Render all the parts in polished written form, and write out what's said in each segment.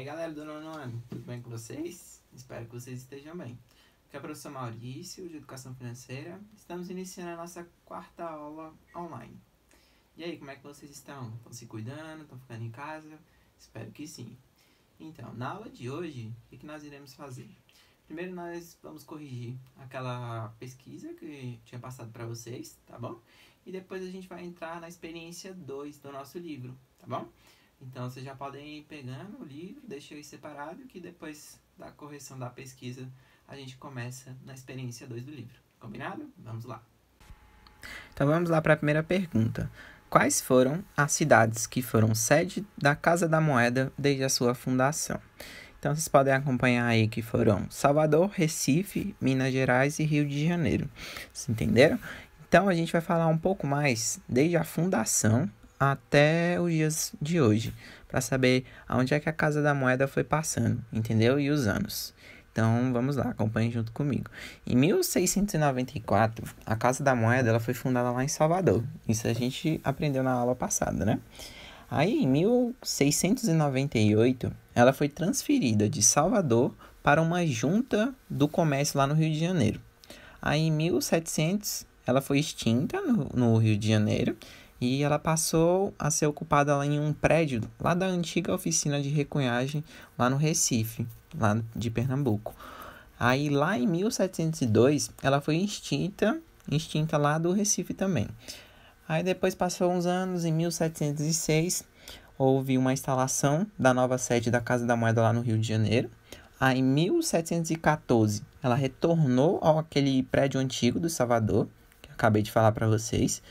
aí, galera do nono ano, tudo bem com vocês? Espero que vocês estejam bem. Aqui é o professor Maurício, de Educação Financeira. Estamos iniciando a nossa quarta aula online. E aí, como é que vocês estão? Estão se cuidando? Estão ficando em casa? Espero que sim. Então, na aula de hoje, o que nós iremos fazer? Primeiro, nós vamos corrigir aquela pesquisa que tinha passado para vocês, tá bom? E depois a gente vai entrar na experiência 2 do nosso livro, tá bom? Então, vocês já podem ir pegando o livro, deixa aí separado, que depois da correção da pesquisa, a gente começa na experiência 2 do livro. Combinado? Vamos lá. Então, vamos lá para a primeira pergunta. Quais foram as cidades que foram sede da Casa da Moeda desde a sua fundação? Então, vocês podem acompanhar aí que foram Salvador, Recife, Minas Gerais e Rio de Janeiro. Vocês entenderam? Então, a gente vai falar um pouco mais desde a fundação até os dias de hoje, para saber aonde é que a Casa da Moeda foi passando, entendeu? E os anos. Então, vamos lá, acompanhem junto comigo. Em 1694, a Casa da Moeda ela foi fundada lá em Salvador. Isso a gente aprendeu na aula passada, né? Aí, em 1698, ela foi transferida de Salvador para uma junta do comércio lá no Rio de Janeiro. Aí, em 1700, ela foi extinta no Rio de Janeiro e ela passou a ser ocupada lá em um prédio lá da antiga oficina de recunhagem lá no Recife, lá de Pernambuco. Aí, lá em 1702, ela foi extinta lá do Recife também. Aí depois passou uns anos, em 1706, houve uma instalação da nova sede da Casa da Moeda lá no Rio de Janeiro. Aí em 1714, ela retornou àquele prédio antigo do Salvador, que eu acabei de falar para vocês.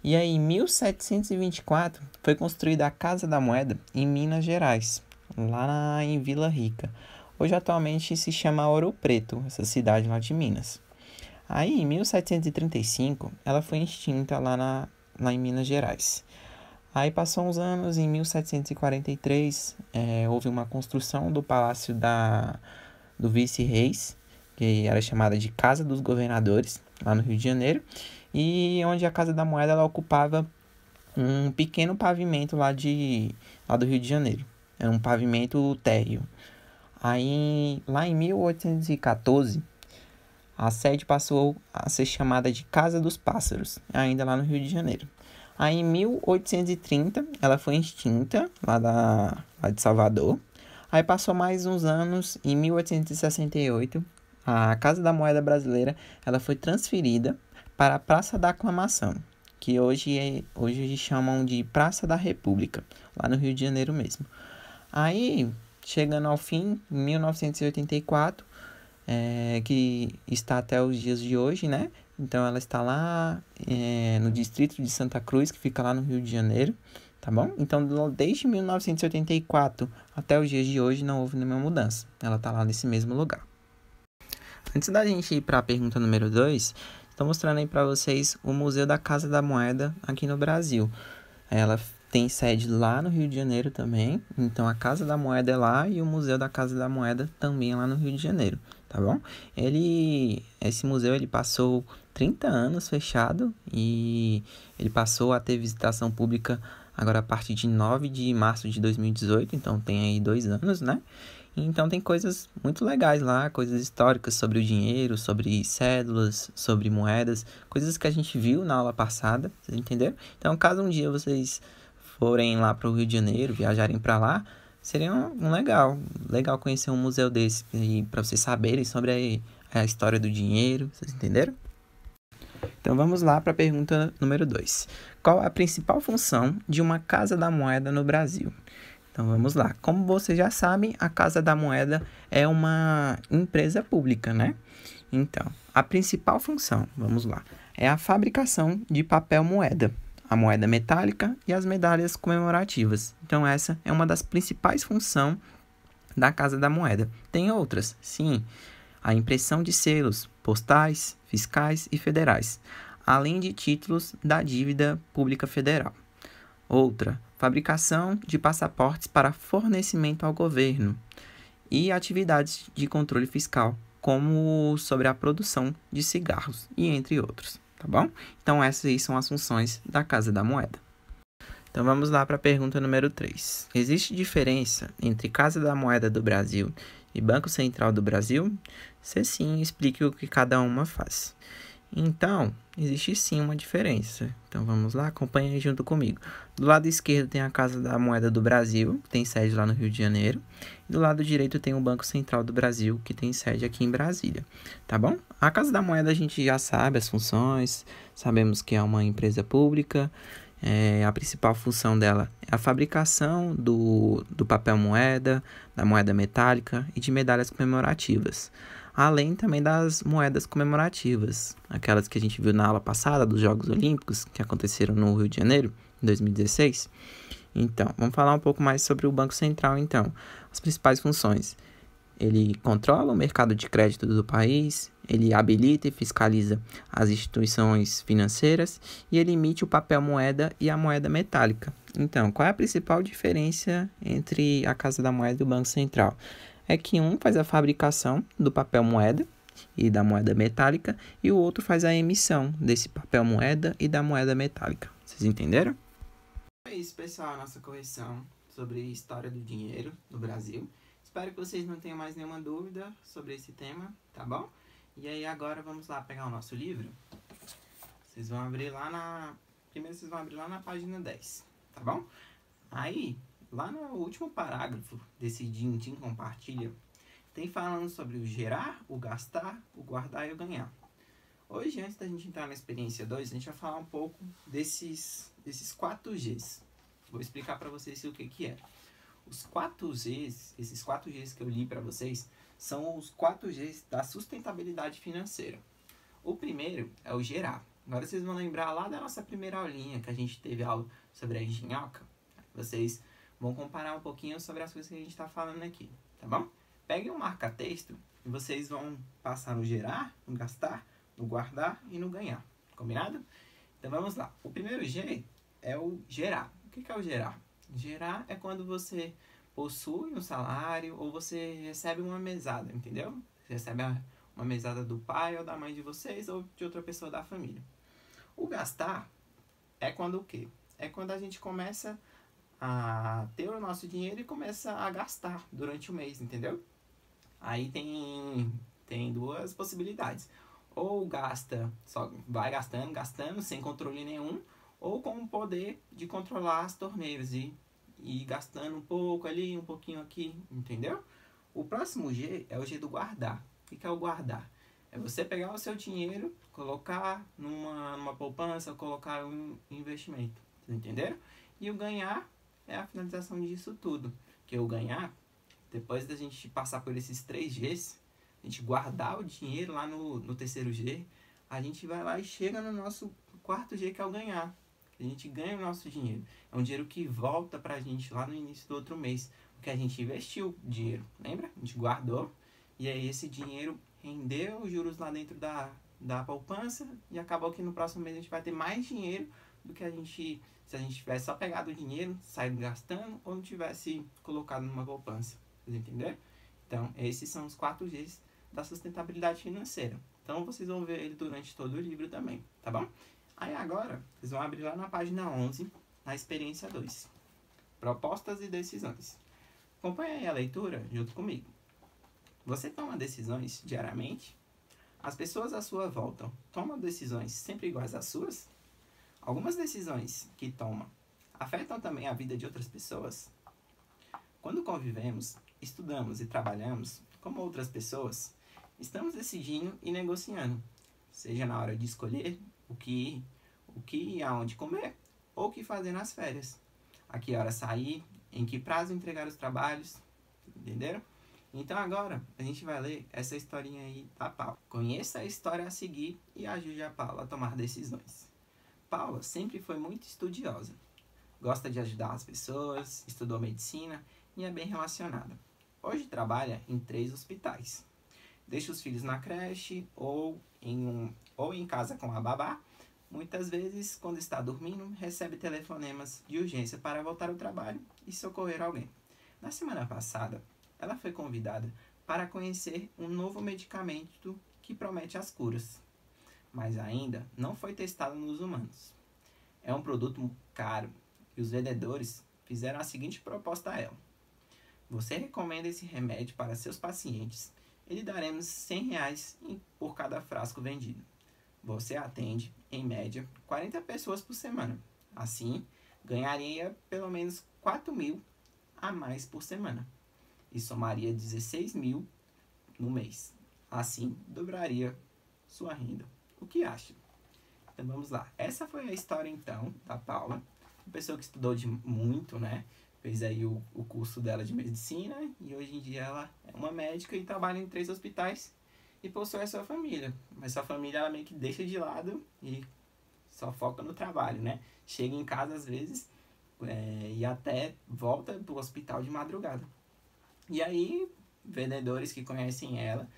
E aí em 1724, foi construída a Casa da Moeda em Minas Gerais, lá em Vila Rica. Hoje atualmente se chama Ouro Preto, essa cidade lá de Minas. Aí em 1735, ela foi extinta lá em Minas Gerais. Aí passou uns anos, em 1743, houve uma construção do Palácio do Vice-Reis, que era chamada de Casa dos Governadores, lá no Rio de Janeiro, e onde a Casa da Moeda ela ocupava um pequeno pavimento lá do Rio de Janeiro. Era um pavimento térreo. Aí, lá em 1814, a sede passou a ser chamada de Casa dos Pássaros, ainda lá no Rio de Janeiro. Aí, em 1830, ela foi extinta, lá de Salvador. Aí, passou mais uns anos, em 1868, a Casa da Moeda Brasileira ela foi transferida para a Praça da Aclamação, que hoje chamam de Praça da República, lá no Rio de Janeiro mesmo. Aí, chegando ao fim, em 1984, que está até os dias de hoje, né? Então, ela está lá no distrito de Santa Cruz, que fica lá no Rio de Janeiro, tá bom? Então, desde 1984 até os dias de hoje, não houve nenhuma mudança. Ela está lá nesse mesmo lugar. Antes da gente ir para a pergunta número 2, estou mostrando aí para vocês o Museu da Casa da Moeda aqui no Brasil. Ela tem sede lá no Rio de Janeiro também. Então, a Casa da Moeda é lá e o Museu da Casa da Moeda também é lá no Rio de Janeiro, tá bom? Esse museu, ele passou 30 anos fechado e ele passou a ter visitação pública agora a partir de 9 de março de 2018. Então, tem aí 2 anos, né? Então, tem coisas muito legais lá, coisas históricas sobre o dinheiro, sobre cédulas, sobre moedas, coisas que a gente viu na aula passada, vocês entenderam? Então, caso um dia vocês forem lá para o Rio de Janeiro, viajarem para lá, seria legal conhecer um museu desse, para vocês saberem sobre a história do dinheiro, vocês entenderam? Então, vamos lá para a pergunta número 2. Qual é a principal função de uma Casa da Moeda no Brasil? Então, vamos lá. Como vocês já sabem, a Casa da Moeda é uma empresa pública, né? Então, a principal função, vamos lá, é a fabricação de papel moeda, a moeda metálica e as medalhas comemorativas. Então, essa é uma das principais funções da Casa da Moeda. Tem outras, sim. A impressão de selos postais, fiscais e federais, além de títulos da dívida pública federal. Outra, fabricação de passaportes para fornecimento ao governo e atividades de controle fiscal, como sobre a produção de cigarros e entre outros, tá bom? Então, essas aí são as funções da Casa da Moeda. Então vamos lá para a pergunta número 3. Existe diferença entre Casa da Moeda do Brasil e Banco Central do Brasil? Se sim, explique o que cada uma faz. Então, existe sim uma diferença. Então vamos lá, acompanhe aí junto comigo. Do lado esquerdo tem a Casa da Moeda do Brasil, que tem sede lá no Rio de Janeiro. E do lado direito tem o Banco Central do Brasil, que tem sede aqui em Brasília. Tá bom? A Casa da Moeda a gente já sabe as funções, sabemos que é uma empresa pública. A principal função dela é a fabricação do papel moeda, da moeda metálica e de medalhas comemorativas. Além também das moedas comemorativas, aquelas que a gente viu na aula passada dos Jogos Olímpicos, que aconteceram no Rio de Janeiro, em 2016. Então, vamos falar um pouco mais sobre o Banco Central, então. As principais funções. Ele controla o mercado de crédito do país, ele habilita e fiscaliza as instituições financeiras e ele emite o papel moeda e a moeda metálica. Então, qual é a principal diferença entre a Casa da Moeda e o Banco Central? É que um faz a fabricação do papel moeda e da moeda metálica e o outro faz a emissão desse papel moeda e da moeda metálica. Vocês entenderam? É isso, pessoal, a nossa correção sobre história do dinheiro no Brasil. Espero que vocês não tenham mais nenhuma dúvida sobre esse tema, tá bom? E aí agora vamos lá pegar o nosso livro. Vocês vão abrir lá na... Primeiro vocês vão abrir lá na página 10, tá bom? Aí, lá no último parágrafo desse din-din compartilha, tem falando sobre o gerar, o gastar, o guardar e o ganhar. Hoje, antes da gente entrar na experiência 2, a gente vai falar um pouco desses 4 Gs. Vou explicar para vocês o que é. Os 4 Gs, esses 4 Gs que eu li para vocês, são os 4 Gs da sustentabilidade financeira. O primeiro é o gerar. Agora vocês vão lembrar lá da nossa primeira aulinha, que a gente teve aula sobre a engenhoca. Vocês vão comparar um pouquinho sobre as coisas que a gente está falando aqui, tá bom? Peguem um marca-texto e vocês vão passar no gerar, no gastar, no guardar e no ganhar. Combinado? Então vamos lá. O primeiro G é o gerar. O que é o gerar? Gerar é quando você possui um salário ou você recebe uma mesada, entendeu? Você recebe uma mesada do pai ou da mãe de vocês ou de outra pessoa da família. O gastar é quando o quê? É quando a gente começa a ter o nosso dinheiro e começa a gastar durante o mês, entendeu? Aí tem duas possibilidades. Ou gasta, só vai gastando, sem controle nenhum, ou com o poder de controlar as torneiras e gastando um pouco ali, um pouquinho aqui, entendeu? O próximo G é o G do guardar. O que é o guardar? É você pegar o seu dinheiro, colocar numa poupança, colocar um investimento, entenderam? E o ganhar é a finalização disso tudo. Que o ganhar, depois da gente passar por esses 3 Gs, a gente guardar o dinheiro lá no terceiro G, a gente vai lá e chega no nosso 4º G, que é o ganhar. A gente ganha o nosso dinheiro. É um dinheiro que volta pra gente lá no início do outro mês. Porque a gente investiu dinheiro, lembra? A gente guardou. E aí esse dinheiro rendeu juros lá dentro da poupança. E acabou que no próximo mês a gente vai ter mais dinheiro do que se a gente tivesse só pegado o dinheiro, saído gastando, ou não tivesse colocado numa poupança. Vocês entenderam? Então, esses são os 4 Gs da sustentabilidade financeira. Então, vocês vão ver ele durante todo o livro também, tá bom? Aí agora, vocês vão abrir lá na página 11, na experiência 2. Propostas e decisões. Acompanhe aí a leitura junto comigo. Você toma decisões diariamente? As pessoas à sua volta tomam decisões sempre iguais às suas? Algumas decisões que toma afetam também a vida de outras pessoas? Quando convivemos, estudamos e trabalhamos como outras pessoas, estamos decidindo e negociando, seja na hora de escolher o que e aonde comer, ou o que fazer nas férias, a que hora sair, em que prazo entregar os trabalhos, entenderam? Então agora a gente vai ler essa historinha aí da Paula. Conheça a história a seguir e ajude a Paula a tomar decisões. Paula sempre foi muito estudiosa, gosta de ajudar as pessoas, estudou medicina e é bem relacionada. Hoje trabalha em 3 hospitais. Deixa os filhos na creche ou em casa com a babá. Muitas vezes, quando está dormindo, recebe telefonemas de urgência para voltar ao trabalho e socorrer alguém. Na semana passada, ela foi convidada para conhecer um novo medicamento que promete as curas, mas ainda não foi testado nos humanos. É um produto caro e os vendedores fizeram a seguinte proposta a ela: você recomenda esse remédio para seus pacientes e lhe daremos R$ 100 por cada frasco vendido. Você atende, em média, 40 pessoas por semana. Assim, ganharia pelo menos 4.000 a mais por semana e somaria 16.000 no mês. Assim, dobraria sua renda. O que acha? Então vamos lá. Essa foi a história então da Paula, uma pessoa que estudou muito, né? Fez aí o curso dela de medicina e hoje em dia ela é uma médica e trabalha em 3 hospitais e possui a sua família. Mas sua família ela meio que deixa de lado e só foca no trabalho, né? Chega em casa às vezes e até volta pro hospital de madrugada. E aí, vendedores que conhecem ela,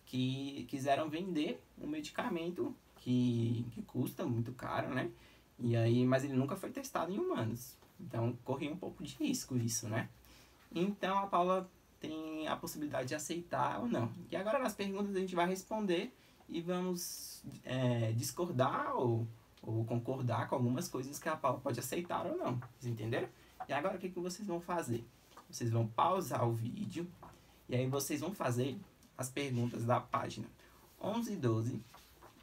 que quiseram vender um medicamento que custa muito caro, né? E aí, mas ele nunca foi testado em humanos. Então, corria um pouco de risco isso, né? Então, a Paula tem a possibilidade de aceitar ou não. E agora, nas perguntas, a gente vai responder e vamos discordar ou concordar com algumas coisas que a Paula pode aceitar ou não. Vocês entenderam? E agora, o que vocês vão fazer? Vocês vão pausar o vídeo e aí vocês vão fazer as perguntas da página 11 e 12,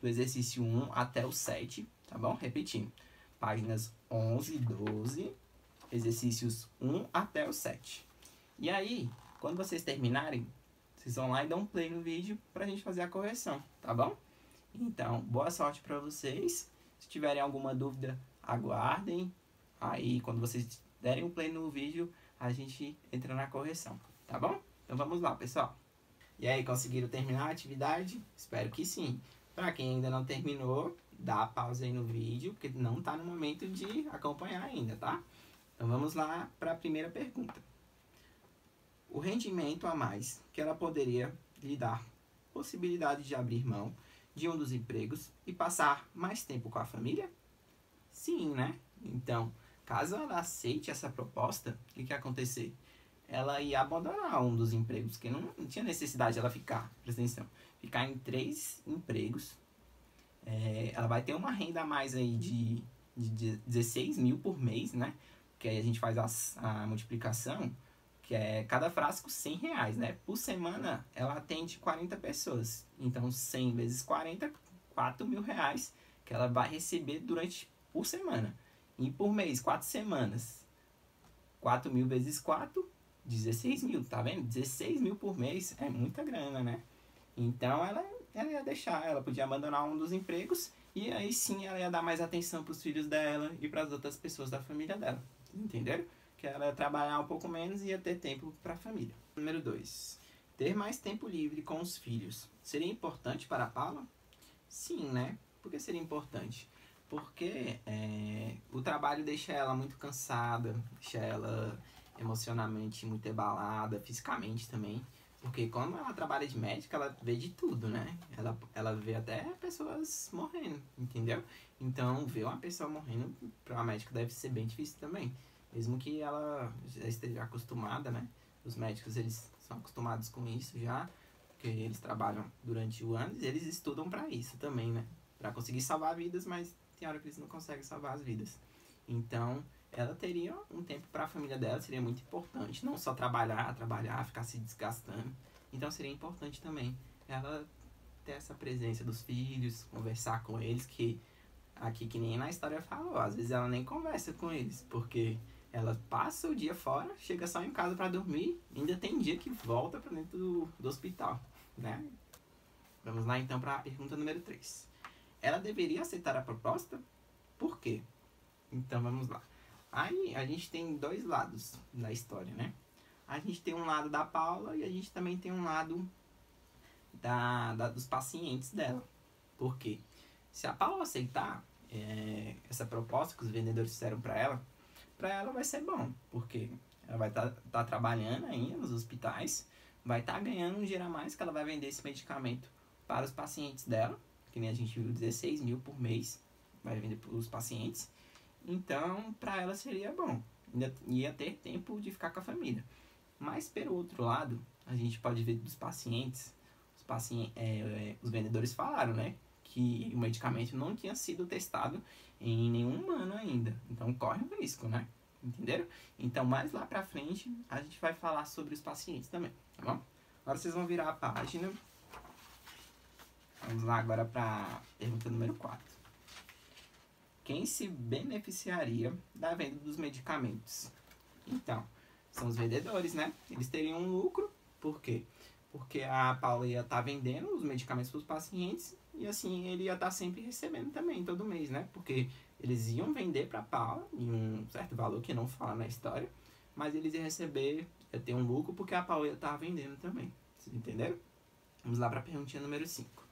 do exercício 1 até o 7, tá bom? Repetindo, páginas 11 e 12, exercícios 1 até o 7. E aí, quando vocês terminarem, vocês vão lá e dão um play no vídeo pra gente fazer a correção, tá bom? Então, boa sorte pra vocês. Se tiverem alguma dúvida, aguardem. Aí, quando vocês derem um play no vídeo, a gente entra na correção, tá bom? Então vamos lá, pessoal. E aí, conseguiram terminar a atividade? Espero que sim. Para quem ainda não terminou, dá a pausa aí no vídeo, porque não está no momento de acompanhar ainda, tá? Então vamos lá para a primeira pergunta. O rendimento a mais que ela poderia lhe dar possibilidade de abrir mão de um dos empregos e passar mais tempo com a família? Sim, né? Então, caso ela aceite essa proposta, o que ia acontecer? Ela ia abandonar um dos empregos, que não tinha necessidade de ela ficar, presta atenção, ficar em 3 empregos. Ela vai ter uma renda a mais aí de 16.000 por mês, né? Que aí a gente faz a multiplicação, que é cada frasco R$ 100, né? Por semana, ela atende 40 pessoas. Então, 100 vezes 40, R$ 4.000 que ela vai receber por semana. E por mês, 4 semanas. 4.000 vezes 4, 16.000, tá vendo? 16.000 por mês é muita grana, né? Então ela ia deixar, ela podia abandonar um dos empregos e aí sim ela ia dar mais atenção para os filhos dela e para as outras pessoas da família dela. Entenderam? Que ela ia trabalhar um pouco menos e ia ter tempo para a família. Número 2. Ter mais tempo livre com os filhos seria importante para a Paula? Sim, né? Por que seria importante? Porque o trabalho deixa ela muito cansada, deixa ela emocionalmente muito abalada, fisicamente também. Porque quando ela trabalha de médica, ela vê de tudo, né? Ela vê até pessoas morrendo, entendeu? Então, ver uma pessoa morrendo para uma médica deve ser bem difícil também. Mesmo que ela já esteja acostumada, né? Os médicos, eles são acostumados com isso já, porque eles trabalham durante o ano e eles estudam para isso também, né? Para conseguir salvar vidas, mas tem hora que eles não conseguem salvar as vidas. Então, ela teria um tempo para a família dela, seria muito importante. Não só trabalhar, ficar se desgastando. Então, seria importante também ela ter essa presença dos filhos, conversar com eles, que aqui, que nem na história falou, às vezes ela nem conversa com eles, porque ela passa o dia fora, chega só em casa para dormir, ainda tem dia que volta para dentro do hospital, né? Vamos lá então para a pergunta número 3. Ela deveria aceitar a proposta? Por quê? Então vamos lá. Aí a gente tem 2 lados da história, né? A gente tem um lado da Paula e a gente também tem um lado dos pacientes dela. Por quê? Se a Paula aceitar essa proposta que os vendedores fizeram para ela vai ser bom. Porque ela vai estar trabalhando ainda nos hospitais, vai estar ganhando um dinheiro a mais que ela vai vender esse medicamento para os pacientes dela, que nem a gente viu, 16.000 por mês, vai vender para os pacientes. Então, para ela seria bom, ainda ia ter tempo de ficar com a família. Mas, pelo outro lado, a gente pode ver dos pacientes, os vendedores falaram, né, que o medicamento não tinha sido testado em nenhum humano ainda. Então, corre um risco, né? Entenderam? Então, mais lá pra frente, a gente vai falar sobre os pacientes também, tá bom? Agora vocês vão virar a página. Vamos lá agora pra pergunta número 4. Quem se beneficiaria da venda dos medicamentos? Então, são os vendedores, né? Eles teriam um lucro. Por quê? Porque a Paula ia estar vendendo os medicamentos para os pacientes e assim ele ia estar sempre recebendo também todo mês, né? Porque eles iam vender para a Paula em um certo valor que não fala na história, mas eles iam receber, ia ter um lucro porque a Paula ia estar vendendo também. Vocês entenderam? Vamos lá para a perguntinha número 5.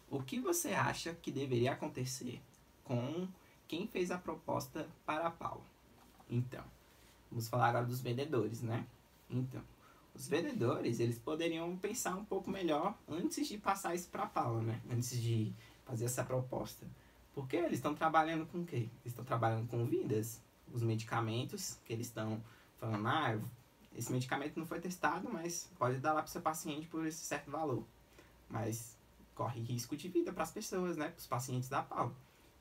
O que você acha que deveria acontecer com quem fez a proposta para a Paula? Então, vamos falar agora dos vendedores, né? Então, os vendedores, eles poderiam pensar um pouco melhor antes de passar isso para a Paula, né? Antes de fazer essa proposta. Porque eles estão trabalhando com o quê? Eles estão trabalhando com vidas. Os medicamentos que eles estão falando, esse medicamento não foi testado, mas pode dar lá para o seu paciente por esse certo valor. Mas corre risco de vida para as pessoas, né? Para os pacientes da Paula.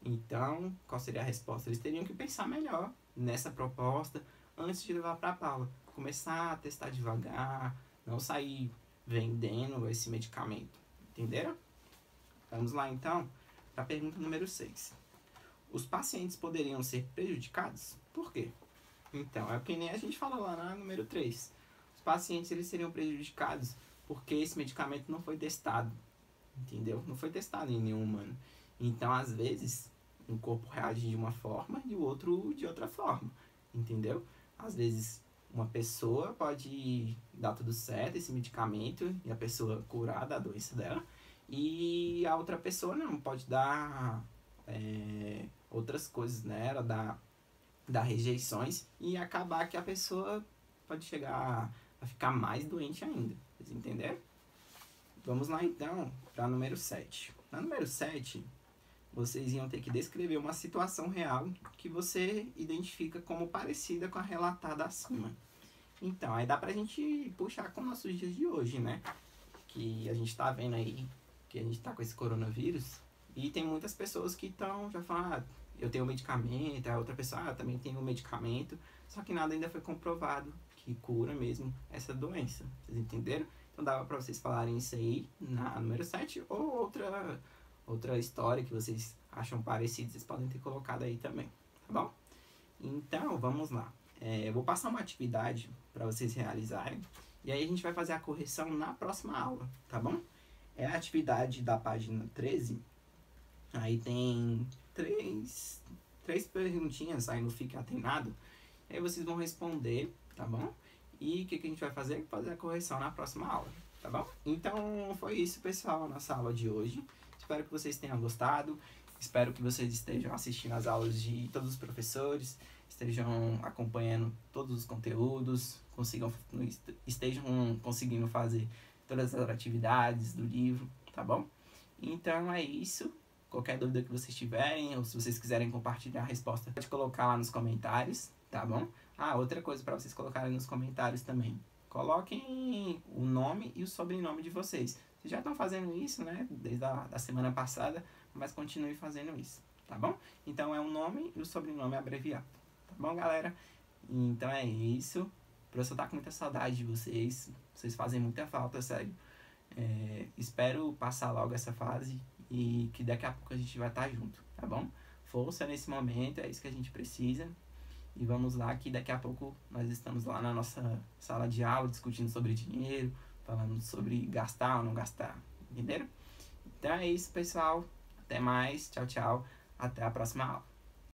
Então, qual seria a resposta? Eles teriam que pensar melhor nessa proposta antes de levar para a Paula. Começar a testar devagar, não sair vendendo esse medicamento. Entenderam? Vamos lá então para a pergunta número 6. Os pacientes poderiam ser prejudicados? Por quê? Então, é que nem a gente falou lá na número 3. Os pacientes eles seriam prejudicados porque esse medicamento não foi testado. Entendeu? Não foi testado em nenhum humano. Então, às vezes, um corpo reage de uma forma e o outro de outra forma. Entendeu? Às vezes, uma pessoa pode dar tudo certo, esse medicamento, e a pessoa curar da doença dela. E a outra pessoa não, pode dar outras coisas nela, dar rejeições e acabar que a pessoa pode chegar a ficar mais doente ainda. Vocês entenderam? Vamos lá então para número 7. Na número 7, vocês iam ter que descrever uma situação real que você identifica como parecida com a relatada acima. Então, aí dá pra gente puxar com nossos dias de hoje, né? Que a gente tá vendo aí que a gente tá com esse coronavírus e tem muitas pessoas que estão já falando, eu tenho um medicamento, a outra pessoa também tem um medicamento, só que nada ainda foi comprovado que cura mesmo essa doença. Vocês entenderam? Então dava pra vocês falarem isso aí na número 7 ou outra história que vocês acham parecida, vocês podem ter colocado aí também, tá bom? Então, vamos lá. Eu vou passar uma atividade para vocês realizarem e aí a gente vai fazer a correção na próxima aula, tá bom? É a atividade da página 13. Aí tem três perguntinhas aí no Fique Atenado. Aí vocês vão responder, tá bom? E o que a gente vai fazer? Fazer a correção na próxima aula, tá bom? Então, foi isso, pessoal, a nossa aula de hoje. Espero que vocês tenham gostado. Espero que vocês estejam assistindo as aulas de todos os professores, estejam acompanhando todos os conteúdos, estejam conseguindo fazer todas as atividades do livro, tá bom? Então é isso. Qualquer dúvida que vocês tiverem, ou se vocês quiserem compartilhar a resposta, pode colocar lá nos comentários, tá bom? Outra coisa para vocês colocarem nos comentários também. Coloquem o nome e o sobrenome de vocês. Vocês já estão fazendo isso, né? Desde a semana passada, mas continue fazendo isso, tá bom? Então é o nome e o sobrenome abreviado, tá bom, galera? Então é isso. O professor tá com muita saudade de vocês. Vocês fazem muita falta, sério. Espero passar logo essa fase e que daqui a pouco a gente vai estar junto, tá bom? Força nesse momento, é isso que a gente precisa. E vamos lá que daqui a pouco nós estamos lá na nossa sala de aula discutindo sobre dinheiro, falando sobre gastar ou não gastar, entenderam? Então é isso, pessoal. Até mais, tchau, tchau. Até a próxima aula.